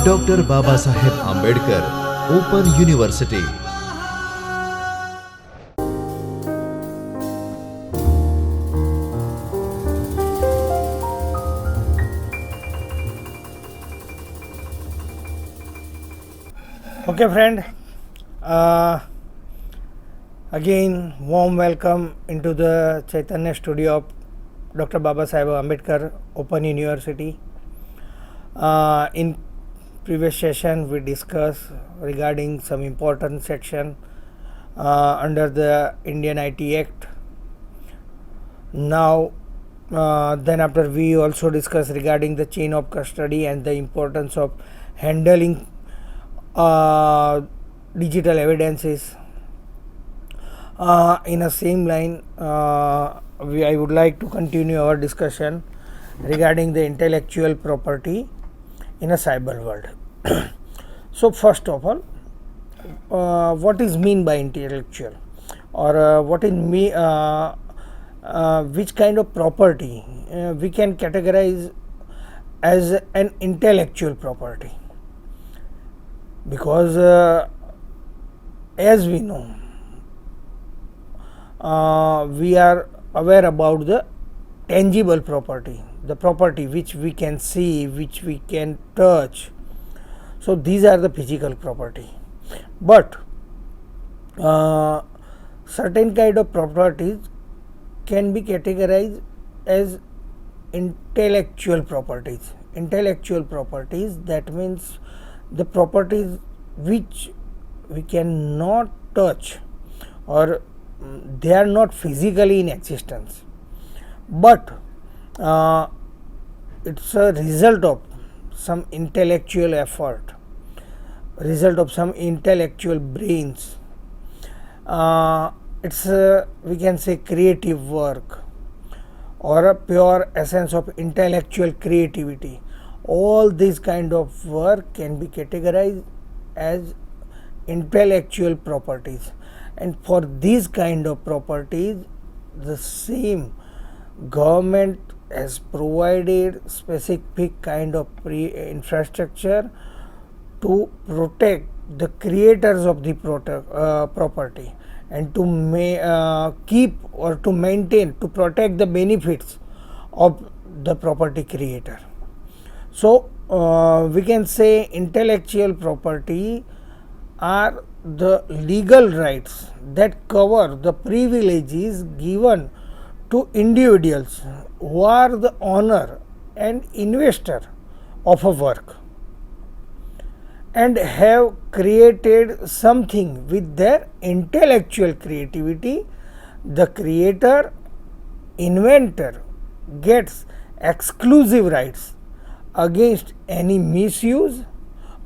Doctor Babasaheb Ambedkar open university. Okay, friend. Again, warm welcome into the Chaitanya studio of Dr. Babasaheb Ambedkar Open University. In previous session, we discussed regarding some important section under the Indian IT Act. Now, then after we also discussed regarding the chain of custody and the importance of handling digital evidences. In a same line, I would like to continue our discussion regarding the intellectual property in a cyber world. So first of all, what is mean by intellectual, or what is which kind of property we can categorize as an intellectual property? Because as we know, we are aware about the tangible property, the property which we can see, which we can touch. So these are the physical property, but certain kind of properties can be categorized as intellectual properties. Intellectual properties, that means the properties which we cannot touch, or they are not physically in existence, but it's a result of some intellectual effort, result of some intellectual brains. It's we can say creative work, or a pure essence of intellectual creativity. All these kind of work can be categorized as intellectual properties, and for these kind of properties, the same government has provided specific kind of infrastructure to protect the creators of the property, and to keep or to maintain, to protect the benefits of the property creator. So we can say intellectual property are the legal rights that cover the privileges given to individuals who are the owner and investor of a work and have created something with their intellectual creativity. The creator, inventor gets exclusive rights against any misuse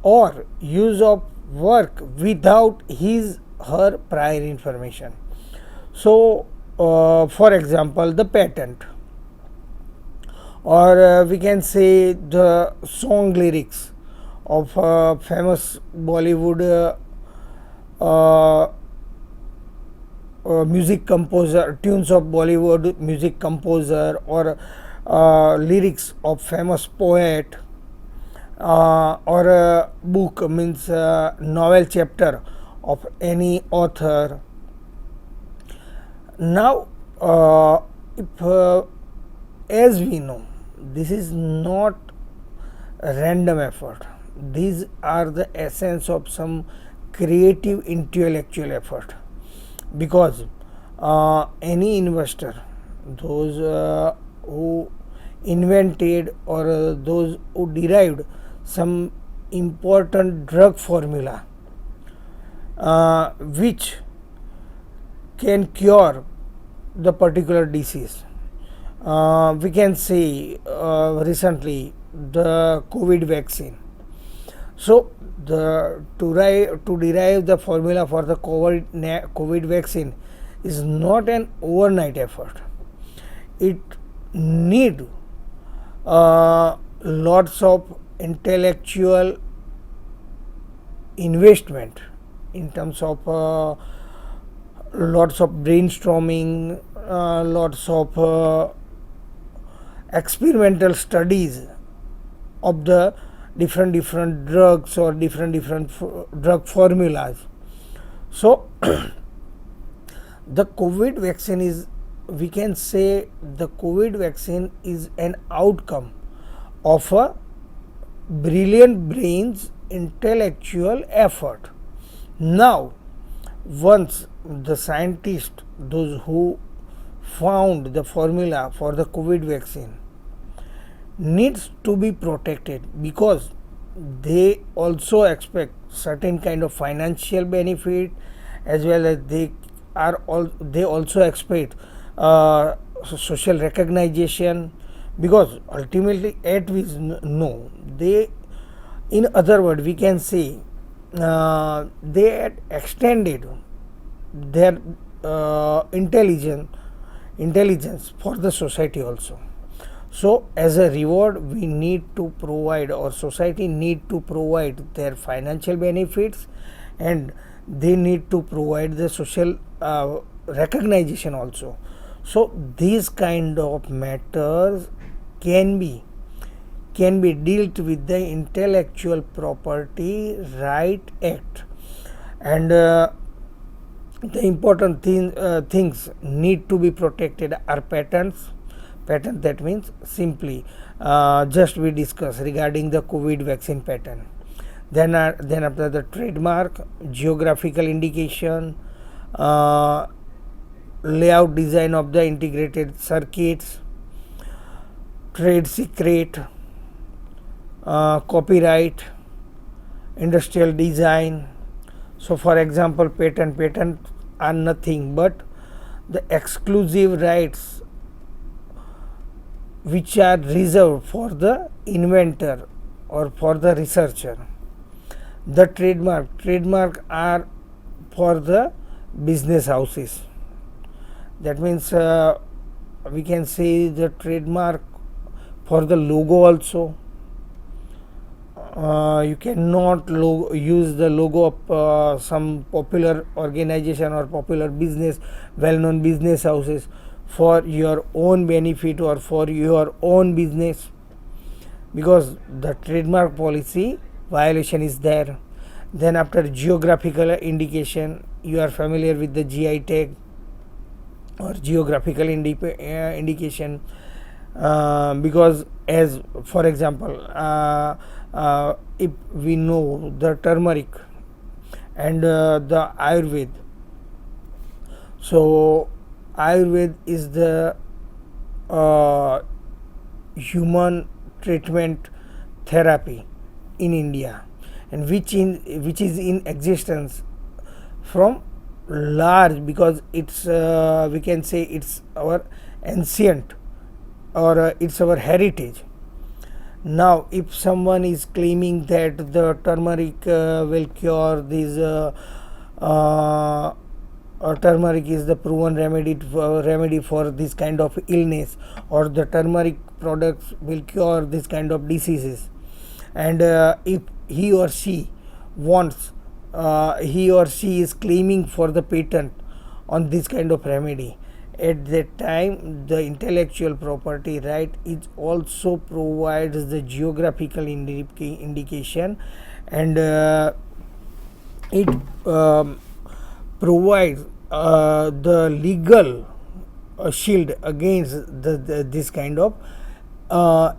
or use of work without his her prior information. So for example, the patent, or we can say the song lyrics of famous Bollywood music composer, tunes of Bollywood music composer, or lyrics of famous poet, or a book, means novel chapter of any author. Now if as we know, this is not a random effort. These are the essence of some creative intellectual effort, because any investor, those who invented, or those who derived some important drug formula which can cure the particular disease. We can say recently the COVID vaccine. So to derive the formula for the COVID vaccine is not an overnight effort. It need lots of intellectual investment in terms of lots of brainstorming, lots of experimental studies of the different drugs or different drug formulas. So the COVID vaccine is, we can say the COVID vaccine is an outcome of a brilliant brain's intellectual effort. Now, once the scientists, those who found the formula for the COVID vaccine, needs to be protected, because they also expect certain kind of financial benefit, as well as they also expect social recognition, because ultimately at we know they, in other words we can say, they had extended their intelligence for the society also. So as a reward we need to provide, or society need to provide their financial benefits, and they need to provide the social recognition also. So these kind of matters can be dealt with the Intellectual Property Right Act, and the important things need to be protected are patents. Patent, that means simply just we discuss regarding the COVID vaccine patent. Then after the trademark, geographical indication, layout design of the integrated circuits, trade secret, copyright, industrial design. So for example, patent are nothing but the exclusive rights which are reserved for the inventor or for the researcher. The trademark are for the business houses. That means we can say the trademark for the logo also. You cannot use the logo of some popular organization or popular business, well-known business houses, for your own benefit or for your own business, because the trademark policy violation is there. Then after geographical indication, you are familiar with the GI tag or geographical indication, because as for example, if we know the turmeric and the Ayurveda, so Ayurveda is the human treatment therapy in India, and which is in existence from large, because it's we can say it's our ancient, or it's our heritage. Now if someone is claiming that the turmeric will cure this turmeric is the proven remedy for this kind of illness, or the turmeric products will cure this kind of diseases, and if he or she wants, he or she is claiming for the patent on this kind of remedy, at that time the intellectual property right is also provides the geographical indication, and it provides the legal shield against this kind of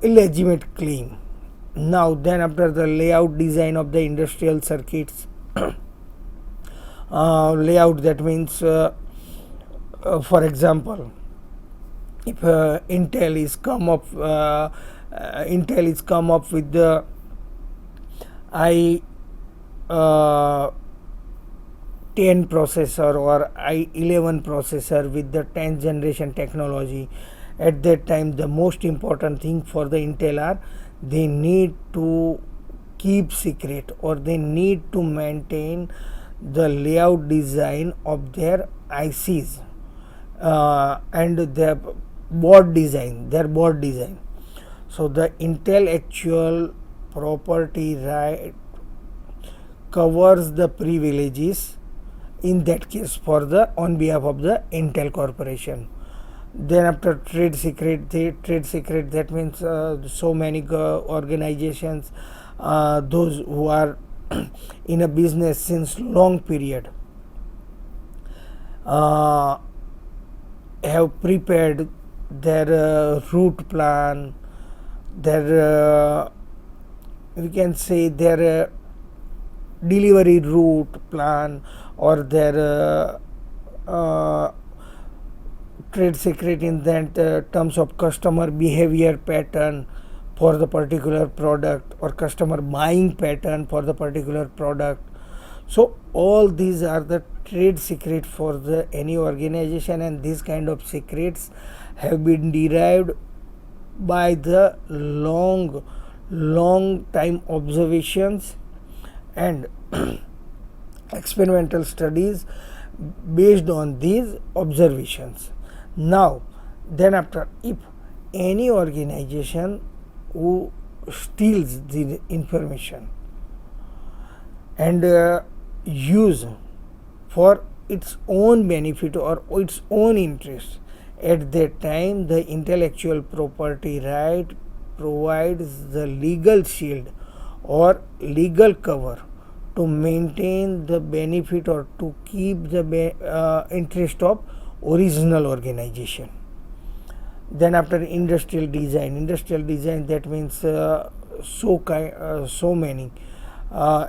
illegitimate claim. Now then after the layout design of the industrial circuits, layout, that means for example, if Intel is come up with the i10 processor or i11 processor with the 10th generation technology, at that time the most important thing for the Intel are they need to keep secret, or they need to maintain the layout design of their ICs and their board design. So the intellectual property right covers the privileges in that case for the on behalf of the Intel corporation. Then after trade secret, that means so many organizations, those who are in a business since long period, uh, have prepared their route plan, their we can say their delivery route plan, or their trade secret in that terms of customer behavior pattern for the particular product, or customer buying pattern for the particular product. So all these are the trade secret for the any organization, and these kind of secrets have been derived by the long time observations and experimental studies based on these observations. Now then after, if any organization who steals the information and use for its own benefit or its own interest, at that time the intellectual property right provides the legal shield or legal cover to maintain the benefit or to keep the interest of original organization. Then after industrial design, that means so many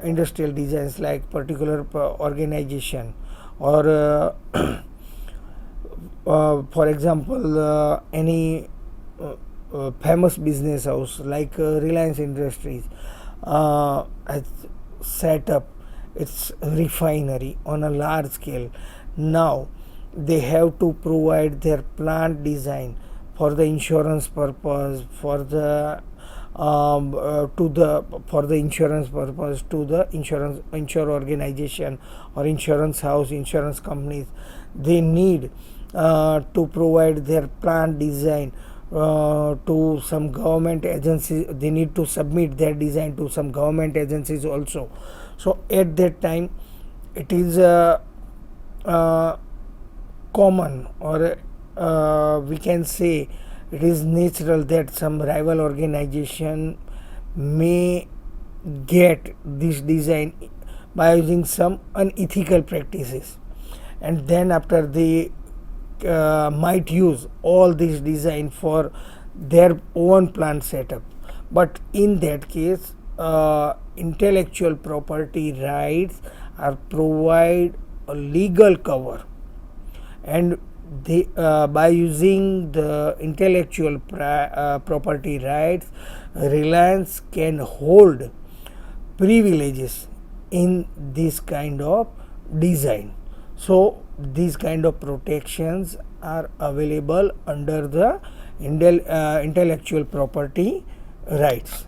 industrial designs, like particular organization, or for example any famous business house like Reliance Industries has set up its refinery on a large scale. Now they have to provide their plant design for the insurance purpose, for the for the insurance purpose to the insure organization or insurance house, insurance companies. They need to provide their plant design to some government agencies. They need to submit their design to some government agencies also. So at that time it is common, or we can say it is natural, that some rival organization may get this design by using some unethical practices, and then after they might use all this design for their own plant setup. But in that case intellectual property rights are provide a legal cover, and they by using the intellectual property rights, Reliance can hold privileges in this kind of design. So these kind of protections are available under the intellectual property rights.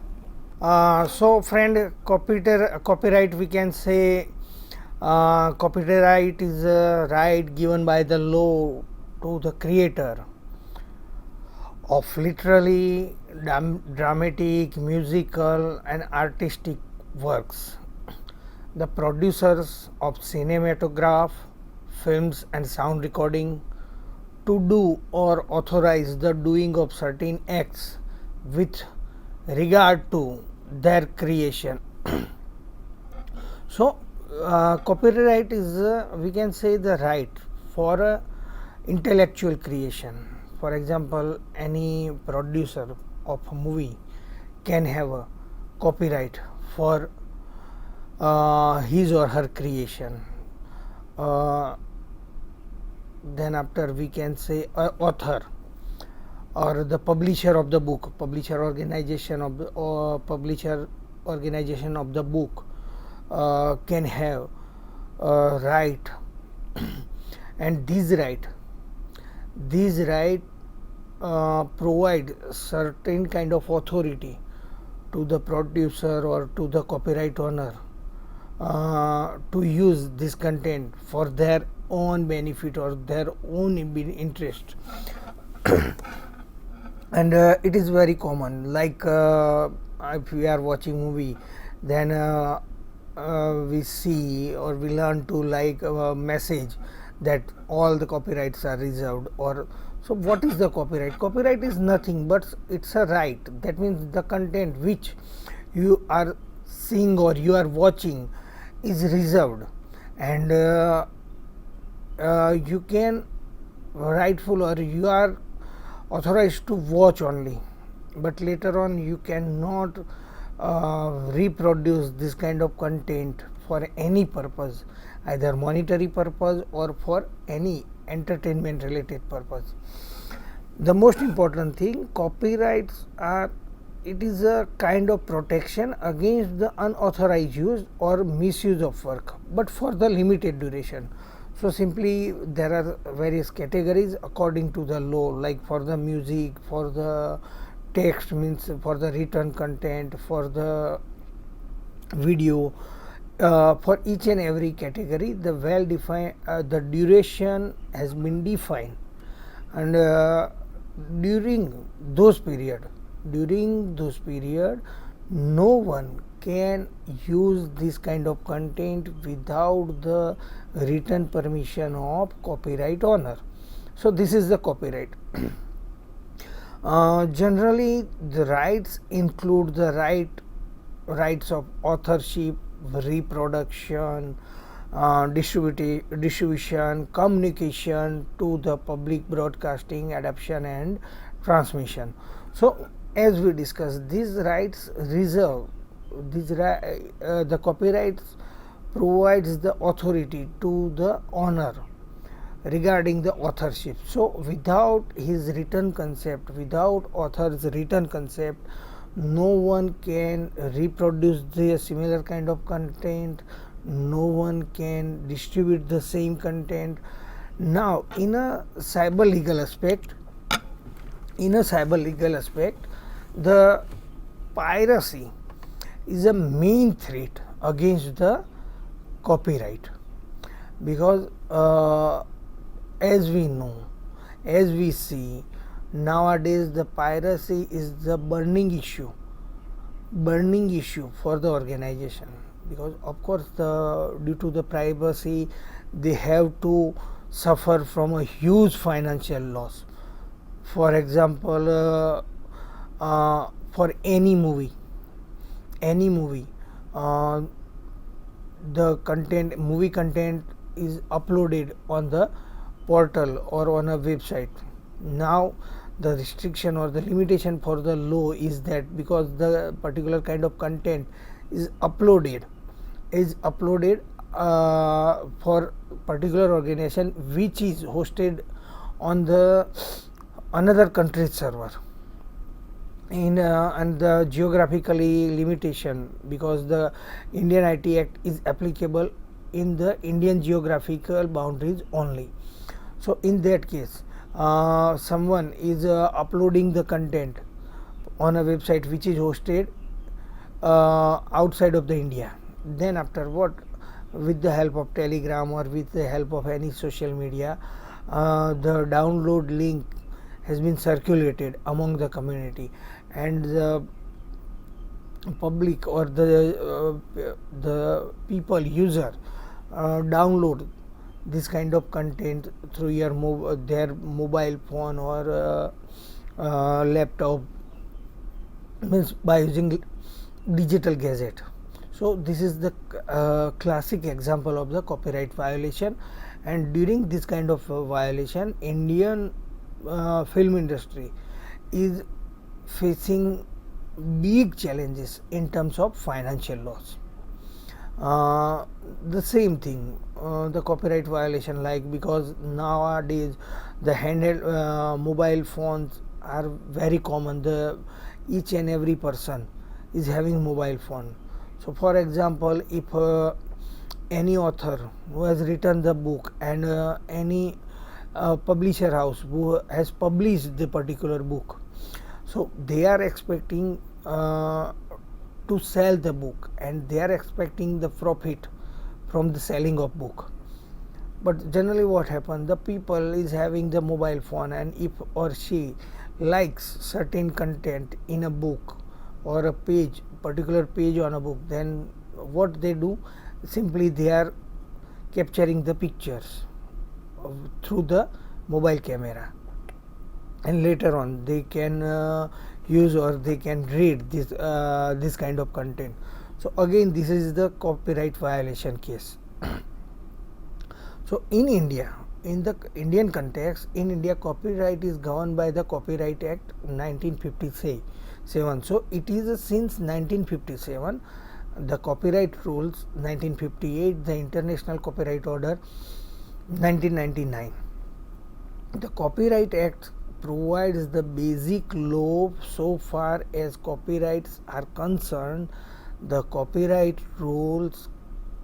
So friend, copyright, we can say copyright is a right given by the law to the creator of literally dramatic, musical and artistic works, the producers of cinematograph, films and sound recording, to do or authorize the doing of certain acts with regard to their creation. So copyright is we can say the right for intellectual creation. For example, any producer of a movie can have a copyright for his or her creation. Then after, we can say author or the publisher of the book, publisher organization of the book can have right and these right provide certain kind of authority to the producer or to the copyright owner to use this content for their own benefit or their own interest. And it is very common, like if we are watching movie, then we see or we learn to like a message that all the copyrights are reserved, or So what is the copyright? Copyright is nothing but it's a right. That means the content which you are seeing or you are watching is reserved, and you can rightful or you are authorized to watch only, but later on you cannot reproduce this kind of content for any purpose, either monetary purpose or for any entertainment related purpose. The most important thing, copyrights are, it is a kind of protection against the unauthorized use or misuse of work, but for the limited duration. So simply there are various categories according to the law, like for the music, for the text, means for the written content, for the video, for each and every category the well defined the duration has been defined, and during those period no one can use this kind of content without the written permission of copyright owner. So this is the copyright. Generally the rights include the rights of authorship, reproduction, distribution, communication to the public, broadcasting, adoption and transmission. So as we discussed, these rights reserve the copyrights provides the authority to the owner regarding the authorship. So without his written concept, without author's written concept, no one can reproduce the similar kind of content, no one can distribute the same content. Now in a cyber legal aspect, the piracy is a main threat against the copyright, because as we know, as we see nowadays, the piracy is the burning issue for the organization, because of course due to the privacy they have to suffer from a huge financial loss. For example, for any movie, the movie content is uploaded on the portal or on a website. Now the restriction or the limitation for the law is that because the particular kind of content is uploaded for particular organization which is hosted on the another country's server, and the geographically limitation, because the Indian IT Act is applicable in the Indian geographical boundaries only. So in that case, someone is uploading the content on a website which is hosted outside of the India, then after what, with the help of Telegram or with the help of any social media, the download link has been circulated among the community, and the public or the people user download this kind of content through their mobile phone or laptop, means by using digital gadget. So this is the classic example of the copyright violation, and during this kind of violation, Indian film industry is facing big challenges in terms of financial loss. The same thing, the copyright violation, like because nowadays the handheld mobile phones are very common, each and every person is having mobile phone. So for example, if any author who has written the book and any publisher house who has published the particular book, so they are expecting to sell the book, and they are expecting the profit from the selling of book. But generally what happens, the people is having the mobile phone, and if or she likes certain content in a book or a particular page on a book, then what they do, simply they are capturing the pictures through the mobile camera, and later on they can use or they can read this kind of content. So again, this is the copyright violation case. So in India, in the Indian context, in India, copyright is governed by the Copyright Act 1957. So it is since 1957, the copyright rules 1958, the International Copyright Order 1999. The Copyright Act provides the basic law so far as copyrights are concerned. The copyright rules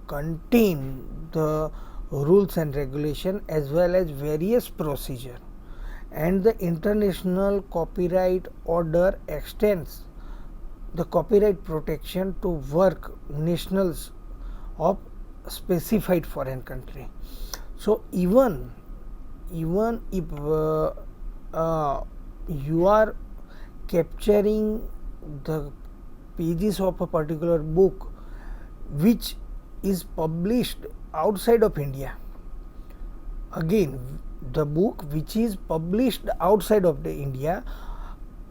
contain the rules and regulation as well as various procedure, and the International Copyright Order extends the copyright protection to work nationals of specified foreign country. So even if you are capturing the pages of a particular book which is published outside of India, again the book which is published outside of the India,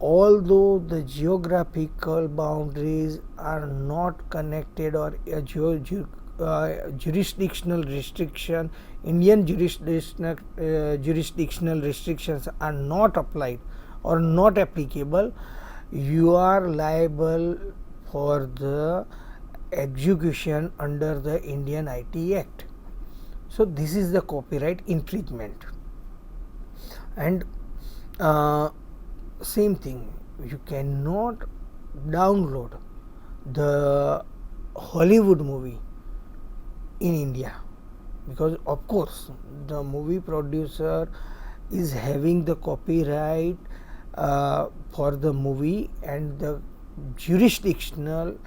although the geographical boundaries are not connected or jurisdictional restriction, Indian jurisdictional restrictions are not applied or not applicable, you are liable for the execution under the Indian IT Act. So this is the copyright infringement. And same thing, you cannot download the Hollywood movie in India, because of course the movie producer is having the copyright for the movie, and the jurisdiction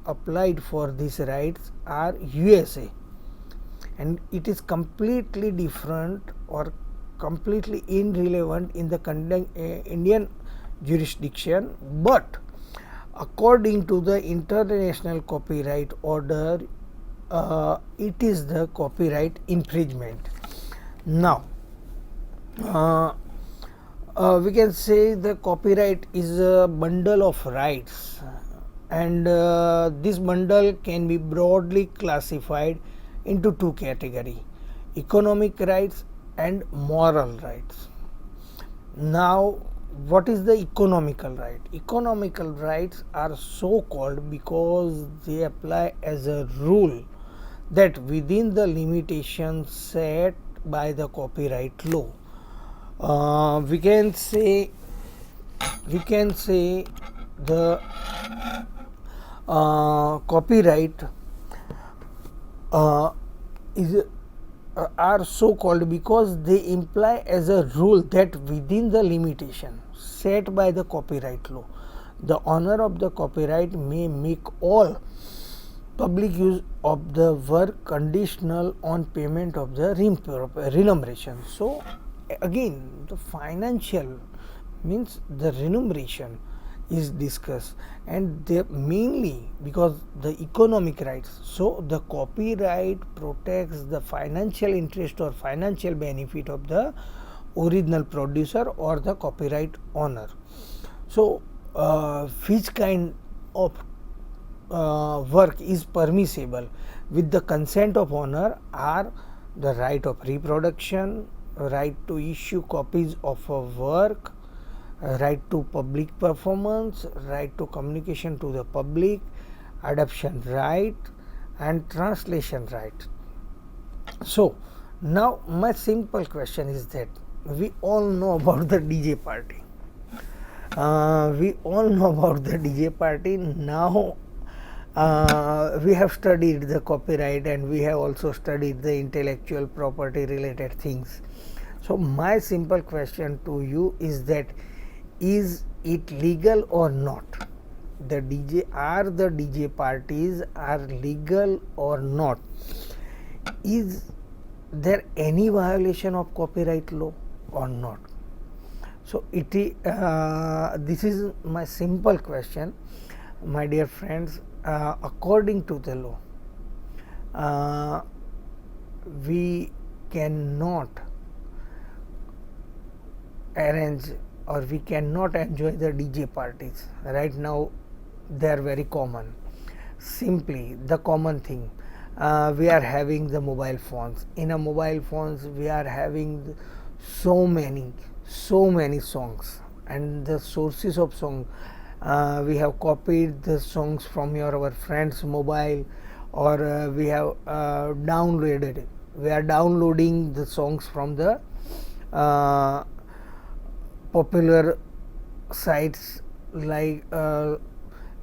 applied for these rights are USA, and it is completely different or completely irrelevant in the Indian jurisdiction. But according to the International Copyright Order, it is the copyright infringement. Now we can say the copyright is a bundle of rights, and this bundle can be broadly classified into two categories: economic rights and moral rights. Now, what is the economical right? Economical rights are so called because they apply as a rule that within the limitations set by the copyright law. We can say the copyright is are so called because they imply as a rule that within the limitation set by the copyright law, the owner of the copyright may make all public use of the work conditional on payment of the remuneration. So again, the financial means the remuneration is discussed, and they mainly because the economic rights. So the copyright protects the financial interest or financial benefit of the original producer or the copyright owner. So which kind of work is permissible with the consent of owner are the right of reproduction, right to issue copies of a work, right to public performance, right to communication to the public, adoption right, and translation right. So now my simple question is that we all know about the DJ party. We all know about the DJ party. Now we have studied the copyright, and we have also studied the intellectual property related things. So my simple question to you is that, is it legal or not? The DJ parties are legal or not? Is there any violation of copyright law or not? So this is my simple question, my dear friends. According to the law, we cannot arrange or we cannot enjoy the DJ parties. Right now they are very common. Simply the common thing, we are having the mobile phones. In a mobile phones we are having so many songs, and the sources of song, we have copied the songs from our friend's mobile, or we are downloading the songs from the uh, popular sites, like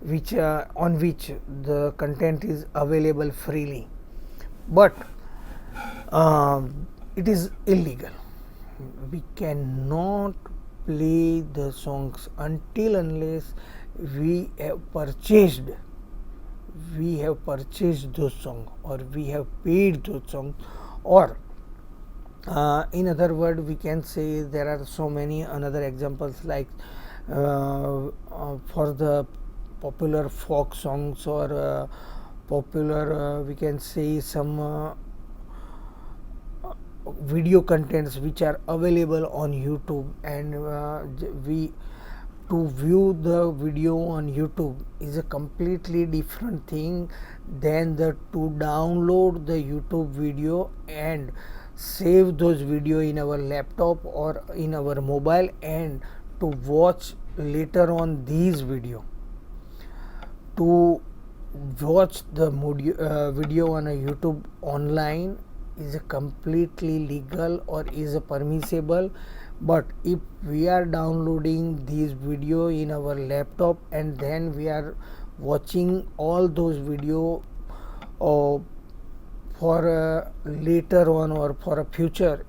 which on which the content is available freely, but it is illegal. We cannot play the songs until unless we have purchased those songs, or we have paid those songs, or in other words we can say there are so many another examples, like for the popular folk songs, or popular we can say some video contents which are available on YouTube, and we to view the video on YouTube is a completely different thing than to download the YouTube video and save those video in our laptop or in our mobile, and to watch later on these video. To watch the video on a YouTube online is a completely legal or is a permissible, but if we are downloading these video in our laptop and then we are watching all those video for later on or for a future,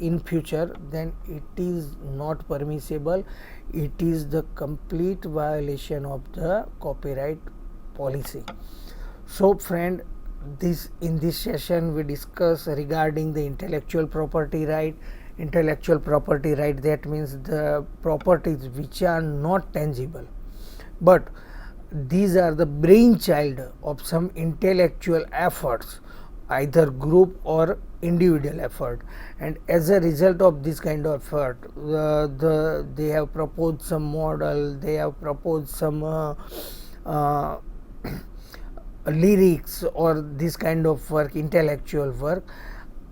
then it is not permissible. It is the complete violation of the copyright policy. So friend, in this session we discuss regarding the intellectual property right. That means the properties which are not tangible, but these are the brainchild of some intellectual efforts, either group or individual effort, and as a result of this kind of effort, they have proposed some model, they have proposed some lyrics, or this kind of work, intellectual work,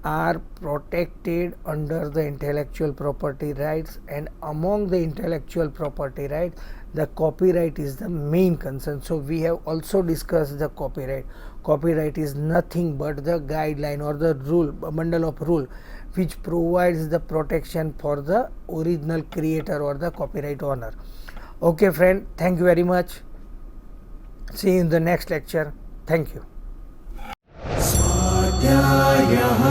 are protected under the intellectual property rights. And among the intellectual property rights, the copyright is the main concern. So we have also discussed the copyright. Copyright is nothing but the guideline or the rule, a bundle of rule which provides the protection for the original creator or the copyright owner. Okay friend, thank you very much. See you in the next lecture. Thank you. स्वाध्यायः